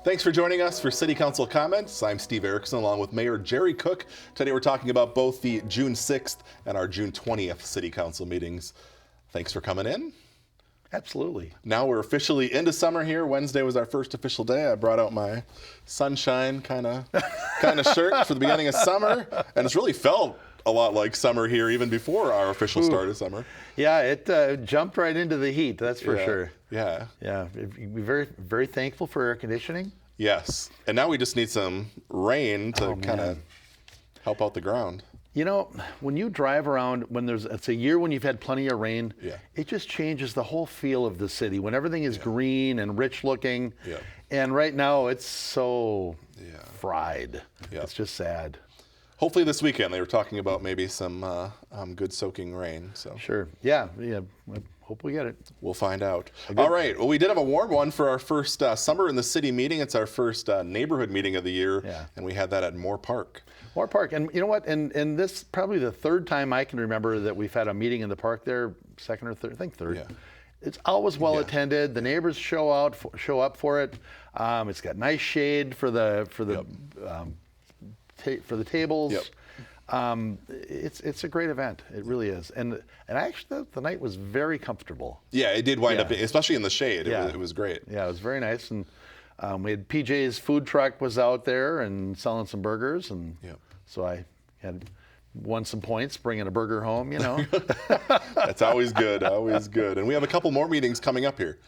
Thanks for joining us for City Council Comments. I'm Steve Erickson along with Mayor Jerry Cook. Today we're talking about both the June 6th and our June 20th City Council meetings. Thanks for coming in. Absolutely. Now we're officially into summer here. Wednesday was our first official day. I brought out my sunshine kind of shirt for the beginning of summer, and it's really felt a lot like summer here even before our official start of summer. Yeah, it jumped right into the heat, that's for sure. Yeah. Yeah, we're very, very thankful for air conditioning. Yes, and now we just need some rain to kind of help out the ground. You know, when you drive around, it's a year when you've had plenty of rain, it just changes the whole feel of the city. When everything is green and rich looking, and right now it's so fried. It's just sad. Hopefully this weekend they were talking about maybe some good soaking rain. So sure, yeah. I hope we get it. We'll find out. All right. Well, we did have a warm one for our first Summer in the City meeting. It's our first neighborhood meeting of the year, and we had that at Moore Park. Moore Park, and you know what? And this is probably the third time I can remember that we've had a meeting in the park there. Second or third? I think third. Yeah. It's always well attended. The neighbors show up for it. It's got nice shade for the tables. Yep. It's a great event. It really is. And actually the night was very comfortable. Yeah, it did wind up, especially in the shade. It was great. Yeah, it was very nice. And we had PJ's food truck was out there and selling some burgers. And so I had won some points bringing a burger home, you know. That's always good, always good. And we have a couple more meetings coming up here.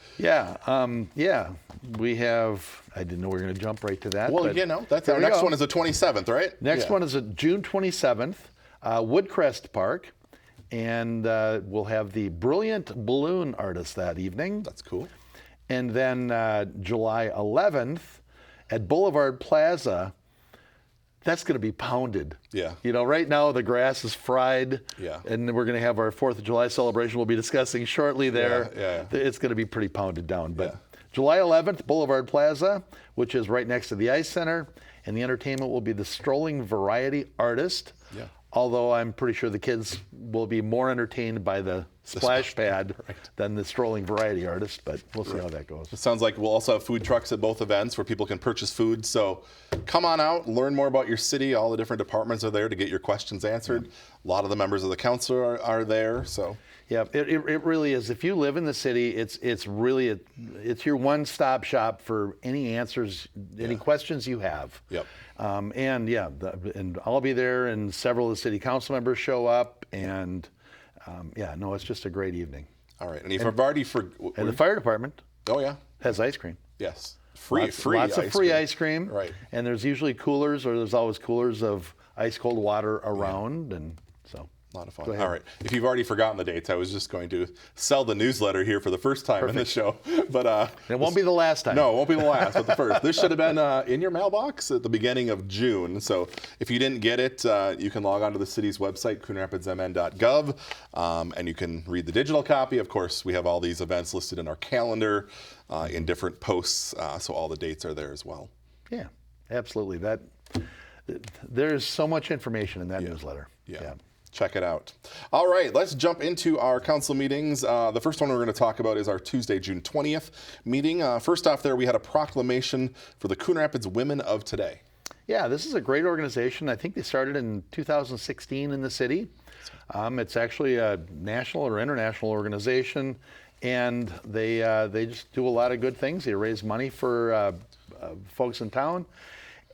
We have, I didn't know we were going to jump right to that. Well, that's our next one is the 27th, right? Next one is June 27th, Woodcrest Park. And we'll have the brilliant balloon artist that evening. That's cool. And then July 11th at Boulevard Plaza, that's going to be pounded. Yeah. You know, right now the grass is fried. Yeah. And we're going to have our 4th of July celebration we'll be discussing shortly there. Yeah. It's going to be pretty pounded down. But July 11th, Boulevard Plaza, which is right next to the Ice Center. And the entertainment will be the strolling variety artist. Yeah. Although I'm pretty sure the kids will be more entertained by the splash pad than the strolling variety artist, but we'll see how that goes. It sounds like we'll also have food trucks at both events where people can purchase food. So come on out, learn more about your city. All the different departments are there to get your questions answered. A lot of the members of the council are there. So yeah, it really is. If you live in the city, it's really it's your one-stop shop for any answers, any questions you have. Yep. And I'll be there, and several of the city council members show up, and it's just a great evening. All right, and if I've already and the fire department. Has ice cream. Yes, lots of free ice cream. Right. And there's usually there's always coolers of ice cold water around, and so. A lot of fun. All right. If you've already forgotten the dates, I was just going to sell the newsletter here for the first time in the show. But it won't be the last time. No, it won't be the last, but the first. This should have been in your mailbox at the beginning of June. So if you didn't get it, you can log on to the city's website, coonrapidsmn.gov, and you can read the digital copy. Of course, we have all these events listed in our calendar in different posts, so all the dates are there as well. Yeah, absolutely. There's so much information in that newsletter. Yeah. Check it out. All right, let's jump into our council meetings. The first one we're going to talk about is our Tuesday, June 20th meeting. First off there, we had a proclamation for the Coon Rapids Women of Today. Yeah, this is a great organization. I think they started in 2016 in the city. It's actually a national or international organization, and they just do a lot of good things. They raise money for folks in town,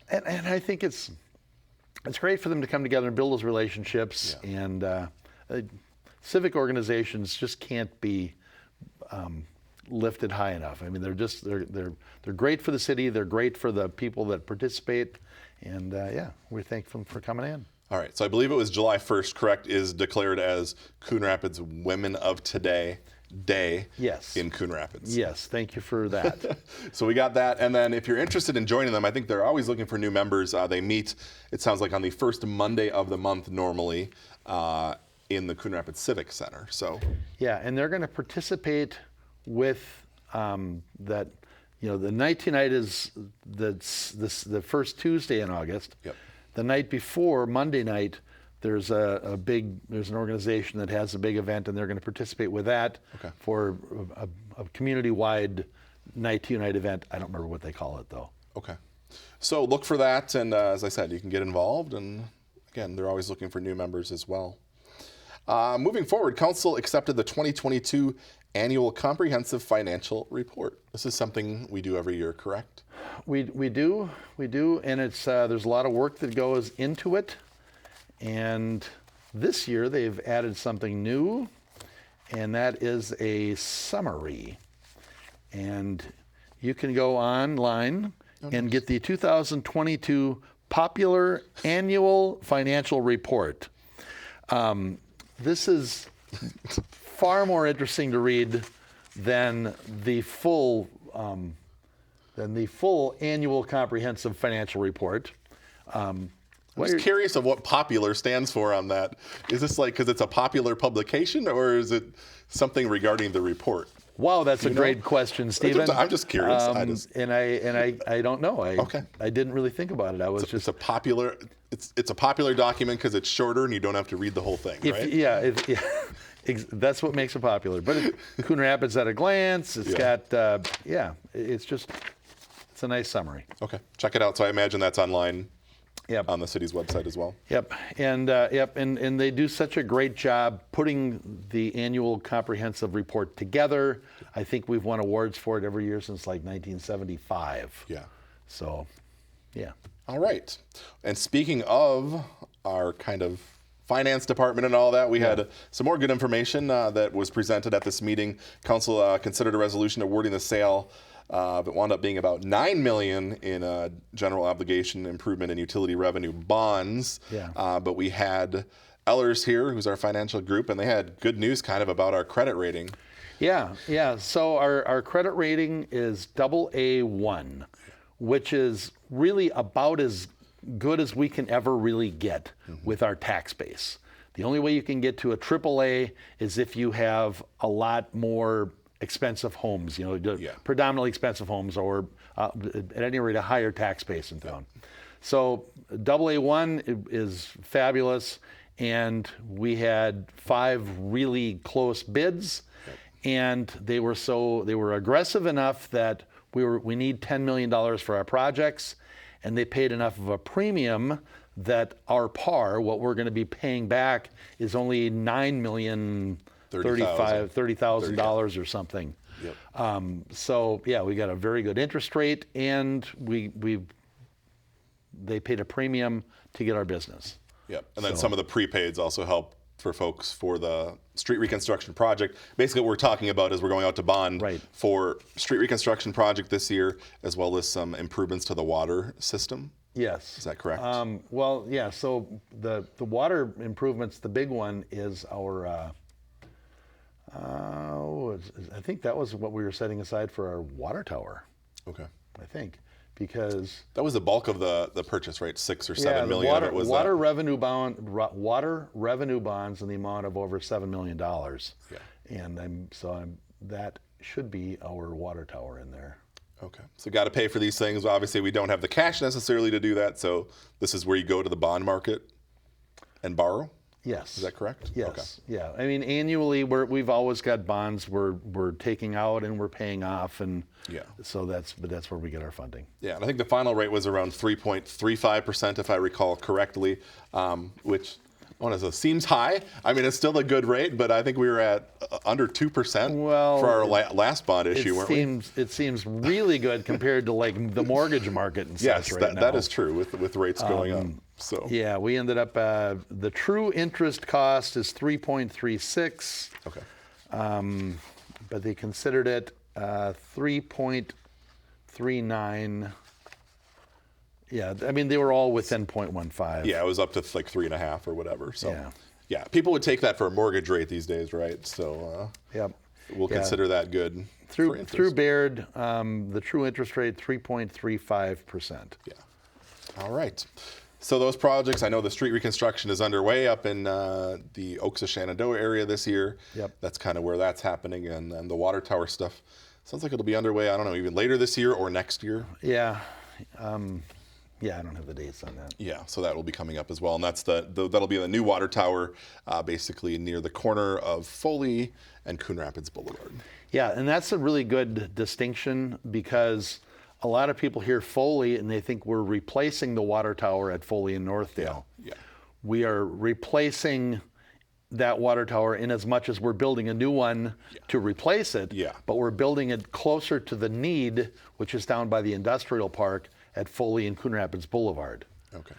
and I think it's great for them to come together and build those relationships. And civic organizations just can't be lifted high enough. I mean, they're great for the city. They're great for the people that participate. And we thank them for coming in. All right. So I believe it was July 1st, correct, is declared as Coon Rapids Women of Today Day in Coon Rapids. Yes, thank you for that. So we got that. And then if you're interested in joining them, I think they're always looking for new members. They meet, it sounds like, on the first Monday of the month normally in the Coon Rapids Civic Center. So yeah, and they're going to participate with that. You know, the night tonight is the first Tuesday in August. Yep. The night before, Monday night, there's an organization that has a big event, and they're going to participate with that for a community-wide night-to-night event. I don't remember what they call it, though. Okay. So look for that, and as I said, you can get involved, and again, they're always looking for new members as well. Moving forward, Council accepted the 2022 Annual Comprehensive Financial Report. This is something we do every year, correct? We do, and it's there's a lot of work that goes into it, and this year they've added something new, and that is a summary. And you can go online and get the 2022 Popular Annual Financial Report. This is far more interesting to read than the full Annual Comprehensive Financial Report. I'm just curious of what popular stands for on that. Is this like because it's a popular publication, or is it something regarding the report? Wow, that's a great question, Stephen. I'm just curious. I don't know. Okay. I didn't really think about it. It's a popular. It's a popular document because it's shorter and you don't have to read the whole thing, right? That's what makes it popular. But Coon Rapids at a glance. It's got it's a nice summary. Okay, check it out. So I imagine that's online. Yep. On the city's website as well. Yep, and they do such a great job putting the annual comprehensive report together. I think we've won awards for it every year since like 1975. Yeah. So, yeah. All right. And speaking of our kind of finance department and all that, we had some more good information that was presented at this meeting. Council considered a resolution awarding the sale. It wound up being about $9 million in general obligation improvement and utility revenue bonds. Yeah. But we had Ellers here, who's our financial group, and they had good news kind of about our credit rating. Yeah. So our credit rating is AA1, which is really about as good as we can ever really get with our tax base. The only way you can get to a AAA is if you have a lot more expensive homes, predominantly expensive homes, or at any rate a higher tax base in town. So AA1 is fabulous, and we had 5 really close bids, and they were aggressive enough that we need $10 million for our projects, and they paid enough of a premium that our par, what we're going to be paying back, is only $30,000 or something. Yep. So we got a very good interest rate, and they paid a premium to get our business. Yep. And then some of the prepaids also help for folks for the street reconstruction project. Basically, what we're talking about is we're going out to bond for street reconstruction project this year, as well as some improvements to the water system. Yes. Is that correct? So the water improvements, the big one is our, I think that was what we were setting aside for our water tower. Okay. I think, because that was the bulk of the purchase, right? 6 or 7 million. Water revenue bonds in the amount of over $7 million. Yeah. And that should be our water tower in there. Okay. So got to pay for these things. Obviously, we don't have the cash necessarily to do that. So this is where you go to the bond market and borrow? Yes. Is that correct? Yes. Okay. Yeah. I mean, annually, we've always got bonds we're taking out and we're paying off, and so that's where we get our funding. Yeah, and I think the final rate was around 3.35%, if I recall correctly, which seems high. I mean, it's still a good rate, but I think we were at under 2% for our last bond issue, weren't we? It seems really good compared to like the mortgage market and such right now. That is true with rates going up. So yeah, we ended up the true interest cost is 3.36. Okay. But they considered it 3.39. Yeah, I mean, they were all within 0.15. Yeah, it was up to like 3.5 or whatever. So yeah, people would take that for a mortgage rate these days, right? So we'll consider that good. Through Baird, the true interest rate 3.35%. Yeah. All right. So those projects, I know the street reconstruction is underway up in the Oaks of Shenandoah area this year. Yep. That's kind of where that's happening, and then the water tower stuff sounds like it'll be underway. I don't know, even later this year or next year. Yeah. Yeah, I don't have the dates on that. Yeah, so that will be coming up as well, and that's that'll be the new water tower, basically near the corner of Foley and Coon Rapids Boulevard. Yeah, and that's a really good distinction because a lot of people hear Foley and they think we're replacing the water tower at Foley and Northdale. Yeah. We are replacing that water tower in as much as we're building a new one to replace it, Yeah. but we're building it closer to the need, which is down by the industrial park at Foley and Coon Rapids Boulevard. Okay.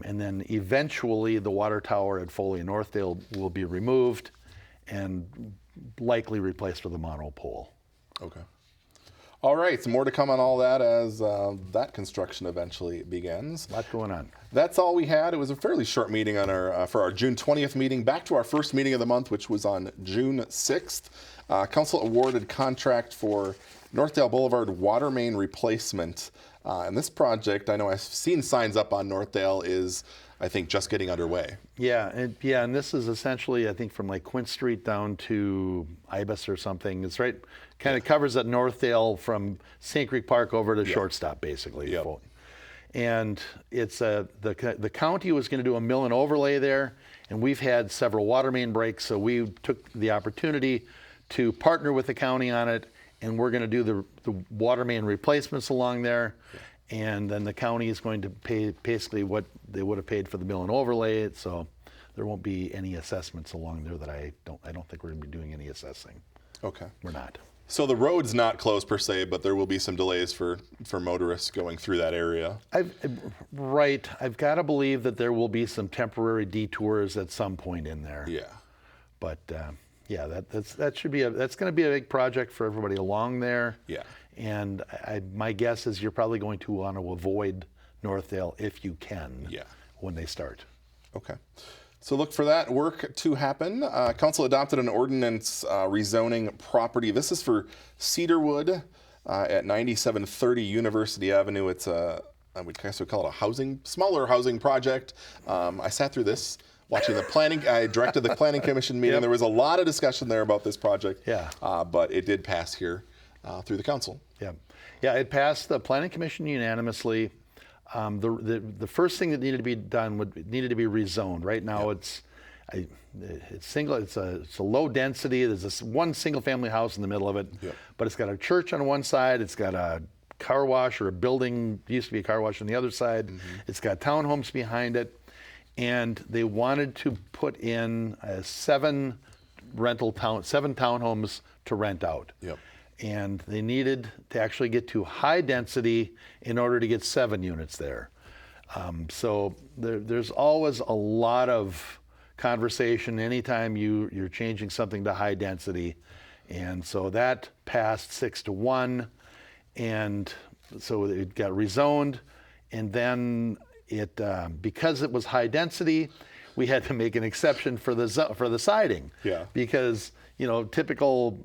And then eventually the water tower at Foley and Northdale will be removed and likely replaced with a monopole. Okay. All right, so more to come on all that as that construction eventually begins. A lot going on. That's all we had. It was a fairly short meeting on our for our June 20th meeting. Back to our first meeting of the month, which was on June 6th. Council awarded contract for Northdale Boulevard water main replacement. And this project, I know I've seen signs up on Northdale, is I think just getting underway. Yeah, and this is essentially, I think, from like Quint Street down to Ibis or something. It's right, kind of covers that Northdale from St. Creek Park over to Shortstop, basically. Yep. And it's the county was going to do a mill and overlay there, and we've had several water main breaks, so we took the opportunity to partner with the county on it, and we're going to do the water main replacements along there. And then the county is going to pay basically what they would have paid for the mill and overlay. So there won't be any assessments along there that I don't think we're going to be doing any assessing. Okay. We're not. So the road's not closed per se, but there will be some delays for motorists going through that area. I've got to believe that there will be some temporary detours at some point in there. Yeah. But that's going to be a big project for everybody along there. Yeah. And my guess is you're probably going to want to avoid Northdale if you can. Yeah. When they start. Okay. So look for that work to happen. Council adopted an ordinance rezoning property. This is for Cedarwood at 9730 University Avenue. It's I would guess we call it a smaller housing project. I sat through this watching I directed the Planning Commission meeting. Yep. There was a lot of discussion there about this project. Yeah. But it did pass here through the council. Yeah, it passed the Planning Commission unanimously. The first thing that needed to be done needed to be rezoned. Right now, it's single. It's a low density. There's this one single family house in the middle of it, but it's got a church on one side. It's got a car wash or a building. Used to be a car wash on the other side. It's got townhomes behind it, and they wanted to put in seven townhomes to rent out. Yep. And they needed to actually get to high density in order to get 7 units there. So there's always a lot of conversation anytime you're changing something to high density. And so that passed 6-1. And so it got rezoned. And then because it was high density, we had to make an exception for the siding. Yeah. Because typical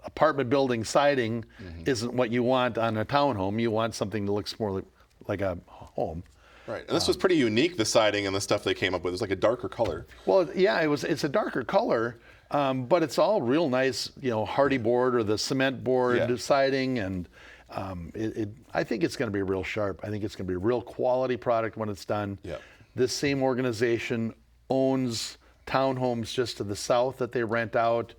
apartment building siding isn't what you want on a townhome. You want something that looks more like a home. Right, and this was pretty unique, the siding and the stuff they came up with. It was like a darker color. Well, yeah, it's a darker color, but it's all real nice, hardy board or the cement board siding, and I think it's going to be real sharp. I think it's going to be a real quality product when it's done. Yeah. This same organization owns townhomes just to the south that they rent out.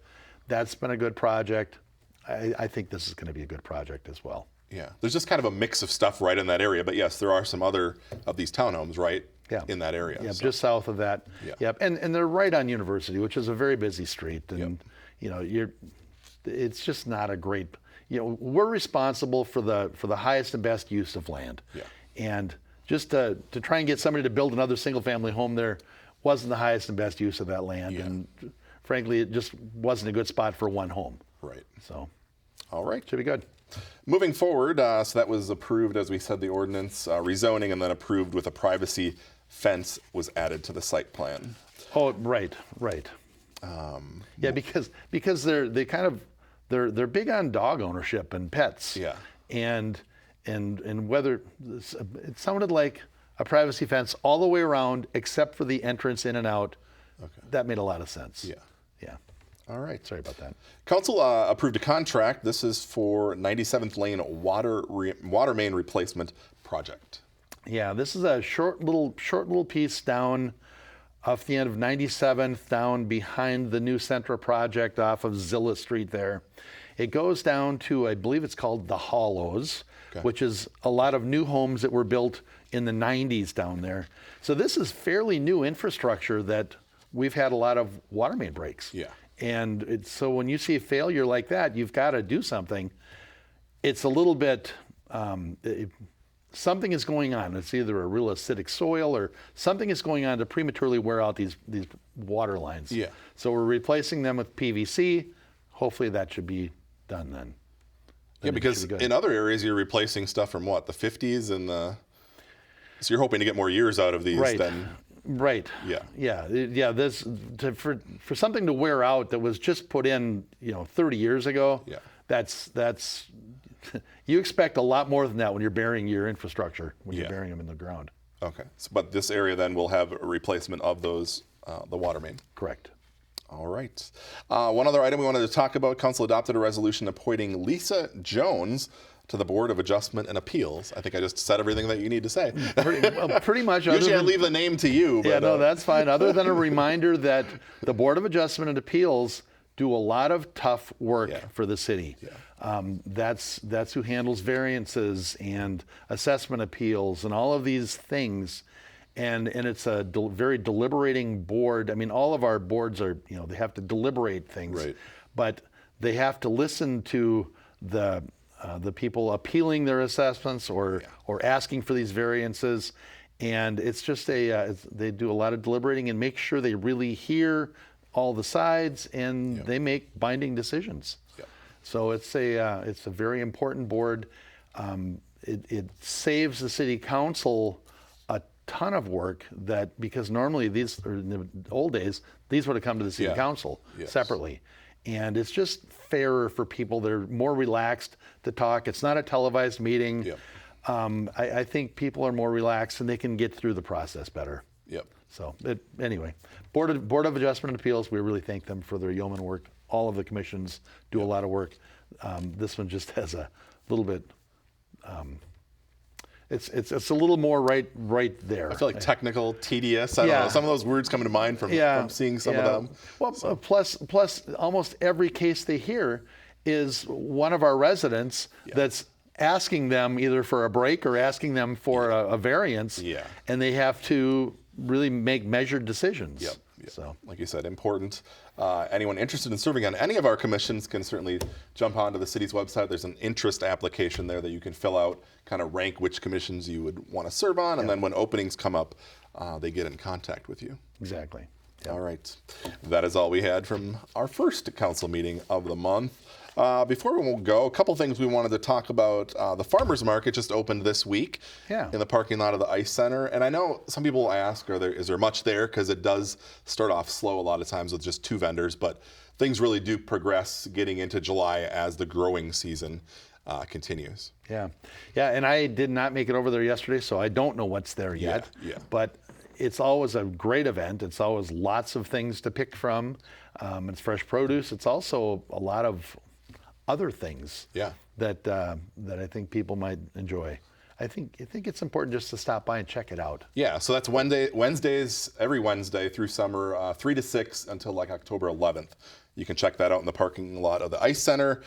That's been a good project. I think this is going to be a good project as well. Yeah, there's just kind of a mix of stuff right in that area, but yes, there are some other of these townhomes right in that area. Yeah, so. Just south of that. Yeah. Yep, and they're right on University, which is a very busy street, and it's just not a great. We're responsible for the highest and best use of land. Yeah. And just to try and get somebody to build another single-family home there wasn't the highest and best use of that land, and frankly, it just wasn't a good spot for one home. Right. So, all right, should be good. Moving forward, so that was approved, as we said, the ordinance rezoning, and then approved with a privacy fence was added to the site plan. Oh, right. Yeah, because they're big on dog ownership and pets. Yeah. And whether it sounded like a privacy fence all the way around except for the entrance in and out. Okay. That made a lot of sense. Yeah. All right. Sorry about that. Council approved a contract. This is for 97th Lane water main replacement project. Yeah, this is a short little piece down off the end of 97th, down behind the new Centra project off of Zilla Street there. It goes down to, I believe it's called the Hollows, Okay. which is a lot of new homes that were built in the 90s down there. So this is fairly new infrastructure that we've had a lot of water main breaks. Yeah. And so when you see a failure like that, you've got to do something. It's a little bit, something is going on. It's either a real acidic soil or something is going on to prematurely wear out these water lines. Yeah. So we're replacing them with PVC. Hopefully that should be done then. Yeah, because in other areas you're replacing stuff from what, the 50s and the. So you're hoping to get more years out of these than. Right. Yeah. Yeah. For something to wear out that was just put in, 30 years ago. Yeah. That's you expect a lot more than that when you're burying your infrastructure, when you're burying them in the ground. Okay. So, but this area then will have a replacement of those, the water main. Correct. All right. One other item we wanted to talk about, Council adopted a resolution appointing Lisa Jones to the Board of Adjustment and Appeals. I think I just said everything that you need to say. Pretty much. Usually I leave the name to you. But, yeah, no, that's fine. Other than a reminder that the Board of Adjustment and Appeals do a lot of tough work for the city. Yeah. That's who handles variances and assessment appeals and all of these things. And it's a very deliberating board. I mean, all of our boards are, they have to deliberate things, but they have to listen to the people appealing their assessments or asking for these variances. And it's just they do a lot of deliberating and make sure they really hear all the sides and they make binding decisions. So it's a very important board. It saves the city council a ton of work because normally in the old days, these would have come to the city council separately. And it's just fairer for people. They're more relaxed to talk. It's not a televised meeting. I think people are more relaxed and they can get through the process better. So anyway, Board of Adjustment and Appeals, we really thank them for their yeoman work. All of the commissions do a lot of work. This one just has a little bit. It's a little more right there. I feel like technical, tedious. I don't know. Some of those words come to mind from seeing some of them. Well, so. plus almost every case they hear is one of our residents that's asking them either for a break or asking them for a variance. And they have to really make measured decisions. So, like you said, important. Anyone interested in serving on any of our commissions can certainly jump onto the city's website. There's an interest application there that you can fill out, kind of rank which commissions you would want to serve on, and then when openings come up, they get in contact with you. Exactly. All right. That is all we had from our first council meeting of the month. Before we go, a couple things we wanted to talk about. The farmers market just opened this week in the parking lot of the Ice Center. And I know some people will ask, is there much there? Because it does start off slow a lot of times with just 2 vendors. But things really do progress getting into July as the growing season continues. Yeah. And I did not make it over there yesterday, so I don't know what's there yet. But it's always a great event. It's always lots of things to pick from. It's fresh produce. It's also a lot of other things that I think people might enjoy. I think it's important just to stop by and check it out. Yeah, so that's Wednesdays, every Wednesday through summer, 3 to 6 until like October 11th. You can check that out in the parking lot of the Ice Center.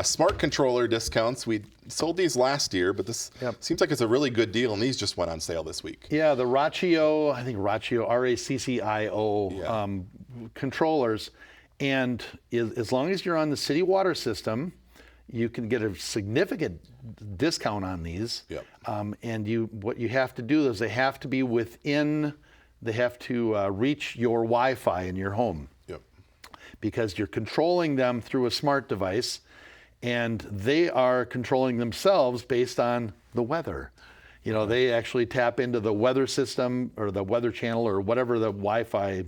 Smart controller discounts. We sold these last year, but this seems like it's a really good deal, and these just went on sale this week. Yeah, the Raccio, RACCIO controllers. And as long as you're on the city water system, you can get a significant discount on these. And what you have to do is they have to reach your Wi-Fi in your home. Because you're controlling them through a smart device, and they are controlling themselves based on the weather. They actually tap into the weather system or the weather channel or whatever the Wi-Fi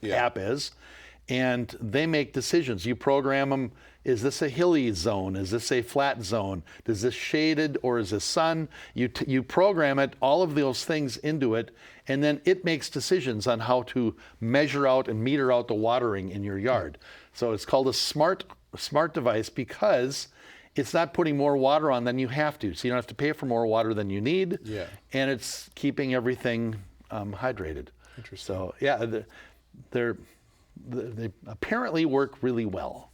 app is. And they make decisions. You program them, is this a hilly zone? Is this a flat zone? Is this shaded or is this sun? You program it, all of those things into it, and then it makes decisions on how to measure out and meter out the watering in your yard. So it's called a smart device because it's not putting more water on than you have to. So you don't have to pay for more water than you need. And it's keeping everything hydrated. Interesting. So they apparently work really well.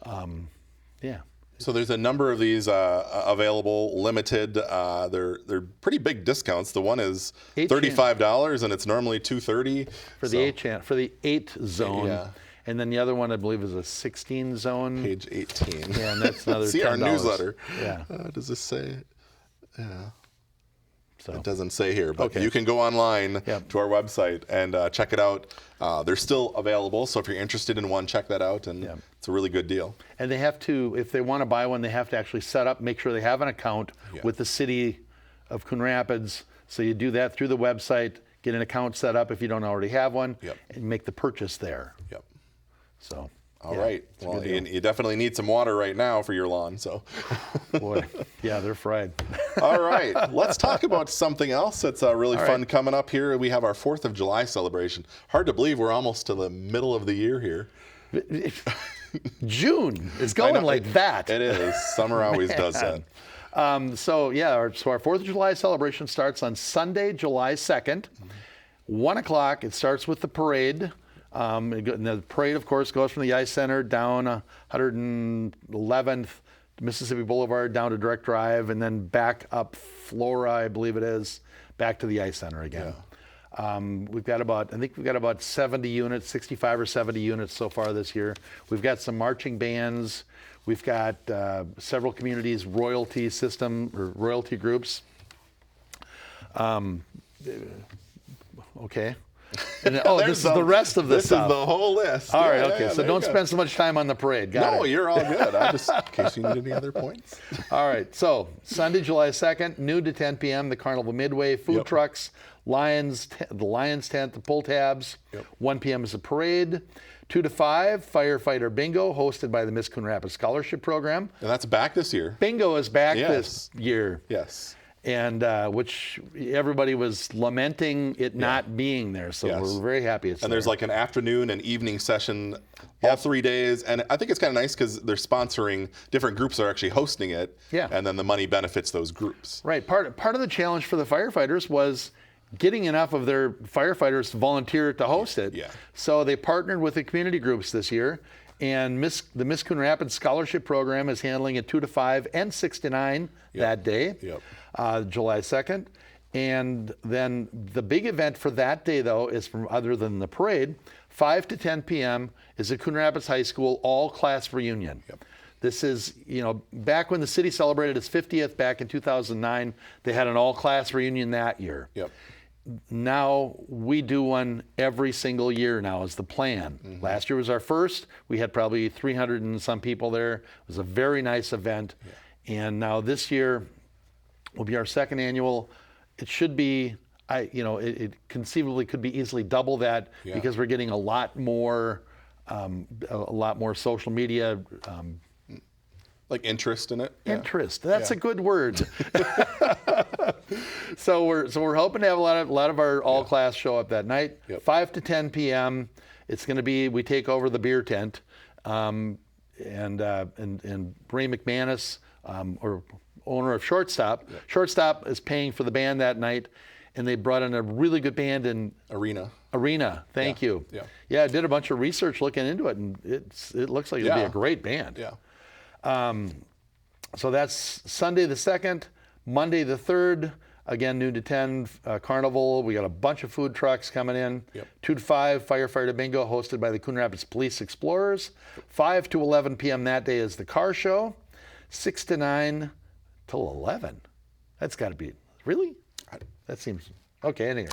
Yeah. So there's a number of these available, limited. They're pretty big discounts. The one is $35, and it's normally $230 For the 8 zone. Yeah. And then the other one, I believe, is a 16 zone. Page 18. Yeah, and that's another See $10. our newsletter. Yeah. Does this say? Yeah. So. It doesn't say here, but Okay. you can go online Yep. to our website and check it out. They're still available, so if you're interested in one, check that out, and Yep. it's a really good deal. And they have to, if they want to buy one, they have to actually set up, make sure they have an account with the city of Coon Rapids. So you do that through the website, get an account set up if you don't already have one, Yep. and make the purchase there. Yep. So. All yeah, right. it's a Well, good deal. you definitely need some water right now for your lawn. So, Boy, yeah, they're fried. all right. Let's talk about something else that's really All fun right. coming up here. We have our 4th of July celebration. Hard to believe we're almost to the middle of the year here. June is I going know, like that. It is. Summer always does that. So our 4th of July celebration starts on Sunday, July 2nd, 1 o'clock. It starts with the parade. And the parade, of course, goes from the Ice Center down 111th Mississippi Boulevard down to Direct Drive, and then back up Flora, I believe it is, back to the Ice Center again. We've got about 70 units, 65 or 70 units so far this year. We've got some marching bands. We've got several communities, royalty system or royalty groups. Okay. And, this is the rest of this stuff. is the whole list. All right, Yeah, okay. yeah, So there don't you go. spend so much time on the parade. Got No, it. you're all good. I just, in case you need any other points. All right. So Sunday, July 2nd, noon to 10 p.m., the Carnival Midway, food Yep. trucks, the Lions tent, the pull tabs. Yep. 1 p.m. is a parade. 2 to 5, firefighter bingo, hosted by the Miss Coon Rapids Scholarship Program. And that's back this year. Bingo is back Yes. this year. Yes. And which everybody was lamenting it not being there. So Yes. we're very happy it's And there's there. like an afternoon and evening session all 3 days. And I think it's kind of nice because they're sponsoring, different groups are actually hosting it. Yeah. And then the money benefits those groups. Right. Part of the challenge for the firefighters was getting enough of their firefighters to volunteer to host it. Yeah. So they partnered with the community groups this year. And the Miss Coon Rapids Scholarship Program is handling it 2 to 5 and 6 to 9 that day, July 2nd. And then the big event for that day, though, is from other than the parade, 5 to 10 p.m. is the Coon Rapids High School all-class reunion. This is, back when the city celebrated its 50th back in 2009, they had an all-class reunion that year. Now we do one every single year now is the plan. Last year was our first. We had probably 300 and some people there. It was a very nice event. And now this year will be our second annual. It should be, it conceivably could be easily double that because we're getting a lot more social media. Like interest in it. Interest. That's a good word. So we're hoping to have a lot of our all class show up that night. 5 to 10 p.m. It's going to be, we take over the beer tent, and Ray McManus, or owner of Shortstop. Shortstop is paying for the band that night, and they brought in a really good band in Arena. Thank you. I did a bunch of research looking into it, and it looks like it'll be a great band. So that's Sunday the 2nd, Monday the 3rd, again, noon to 10, Carnival. We got a bunch of food trucks coming in. 2 to 5, firefighter bingo hosted by the Coon Rapids Police Explorers. 5 to 11 p.m. that day is the car show. 6 to 9 till 11. That's got to be, really? That seems, okay, anyway.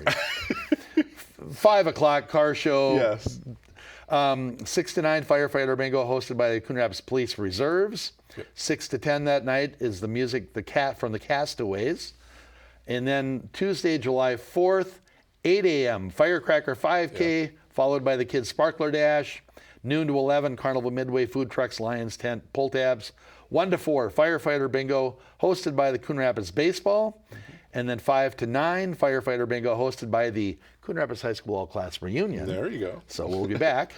5 o'clock car show. 6 to 9, firefighter bingo hosted by the Coon Rapids Police Reserves. 6 to 10 that night is the music from the Castaways. And then Tuesday, July 4th, 8 a.m., Firecracker 5K, followed by the Kids Sparkler Dash. Noon to 11, Carnival Midway, food trucks, Lions tent, pull tabs. 1 to 4, firefighter bingo hosted by the Coon Rapids Baseball. And then 5 to 9, firefighter bingo hosted by the Coon Rapids High School all-class reunion. There you go. So we'll be back.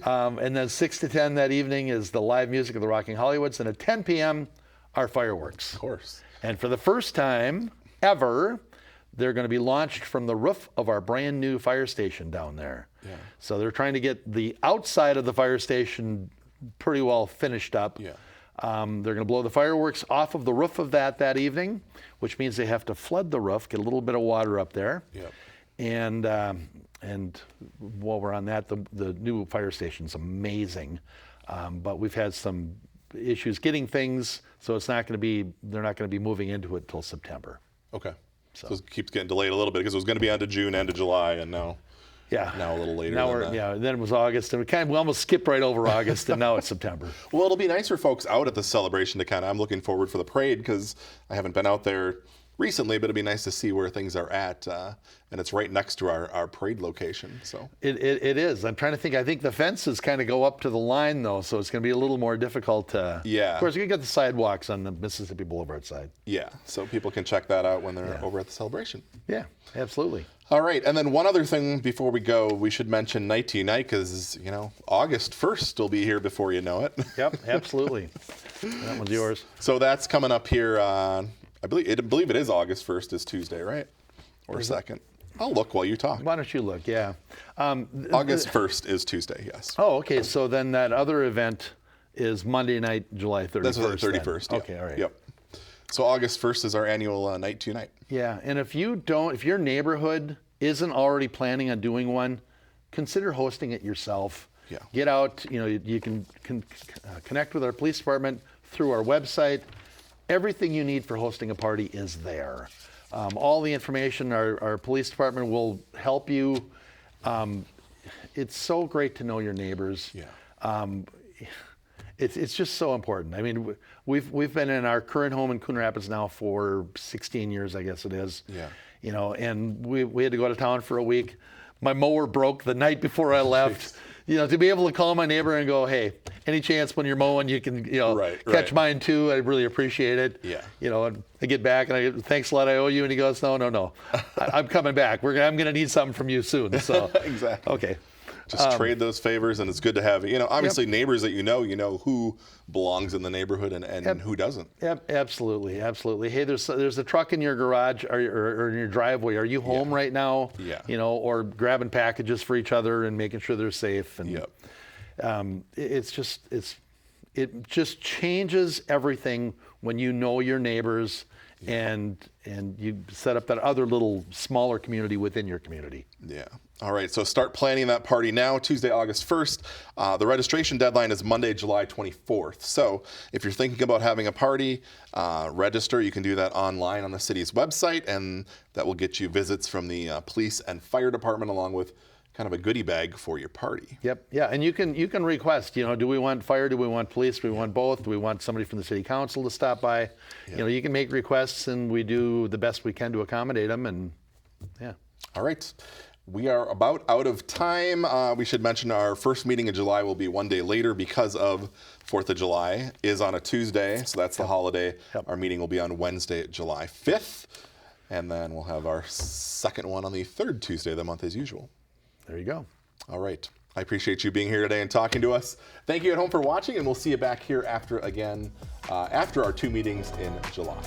And then 6 to 10 that evening is the live music of the Rocking Hollywoods. And at 10 p.m., our fireworks. Of course. And for the first time ever, they're going to be launched from the roof of our brand new fire station down there. So they're trying to get the outside of the fire station pretty well finished up. Yeah. They're going to blow the fireworks off of the roof of that evening, which means they have to flood the roof, get a little bit of water up there. Yep. And while we're on that, the new fire station's amazing, but we've had some issues getting things, so they're not going to be moving into it till September. Okay. So it keeps getting delayed a little bit because it was going to be end of June, end of July, and now a little later. Now than that. then it was August, and we almost skipped right over August, and now it's September. Well, it'll be nice for folks out at the celebration to I'm looking forward for the parade because I haven't been out there recently, but it'd be nice to see where things are at, and it's right next to our parade location. So it is. I'm trying to think. I think the fences kind of go up to the line though, so it's going to be a little more difficult. Yeah. Of course, you can get the sidewalks on the Mississippi Boulevard side. Yeah. So people can check that out when they're over at the celebration. Yeah, absolutely. All right, and then one other thing before we go, we should mention Night to Unite because August 1st will be here before you know it. Yep, absolutely. That one's yours. So that's coming up here. I believe it is August 1st is Tuesday, right? Or 2nd. I'll look while you talk. Why don't you look? Yeah. August 1st is Tuesday, yes. Oh, okay. So then that other event is Monday night, July 31st. That's the 31st. Yeah. Okay, all right. Yep. So August 1st is our annual Night to Unite. Yeah, and if your neighborhood isn't already planning on doing one, consider hosting it yourself. Yeah. Get out. You can connect with our police department through our website. Everything you need for hosting a party is there. All the information, our police department will help you. It's so great to know your neighbors. Yeah. It's just so important. I mean, we've been in our current home in Coon Rapids now for 16 years, I guess it is. Yeah. And we had to go to town for a week. My mower broke the night before I left. To be able to call my neighbor and go, hey, any chance when you're mowing you can, catch mine too. I really appreciate it. Yeah. And I get back and I go, thanks a lot, I owe you. And he goes, no. I'm coming back. I'm going to need something from you soon. So exactly. Okay. Just trade those favors, and it's good to have, obviously neighbors that you know who belongs in the neighborhood and who doesn't. Yep, absolutely. Hey, there's a truck in your garage or in your driveway. Are you home right now? Yeah. Or grabbing packages for each other and making sure they're safe. And yep. It just changes everything when you know your neighbors and you set up that other little smaller community within your community. Yeah. All right. So start planning that party now, Tuesday, August 1st. The registration deadline is Monday, July 24th. So if you're thinking about having a party, register. You can do that online on the city's website, and that will get you visits from the police and fire department along with kind of a goodie bag for your party. Yep. Yeah. And you can request, do we want fire? Do we want police? Do we want both? Do we want somebody from the city council to stop by? Yep. You can make requests, and we do the best we can to accommodate them. And yeah. All right. We are about out of time. We should mention our first meeting in July will be one day later because of 4th of July is on a Tuesday, so that's the holiday. Yep. Our meeting will be on Wednesday, July 5th, and then we'll have our second one on the third Tuesday of the month as usual. There you go. All right. I appreciate you being here today and talking to us. Thank you at home for watching, and we'll see you back here after our two meetings in July.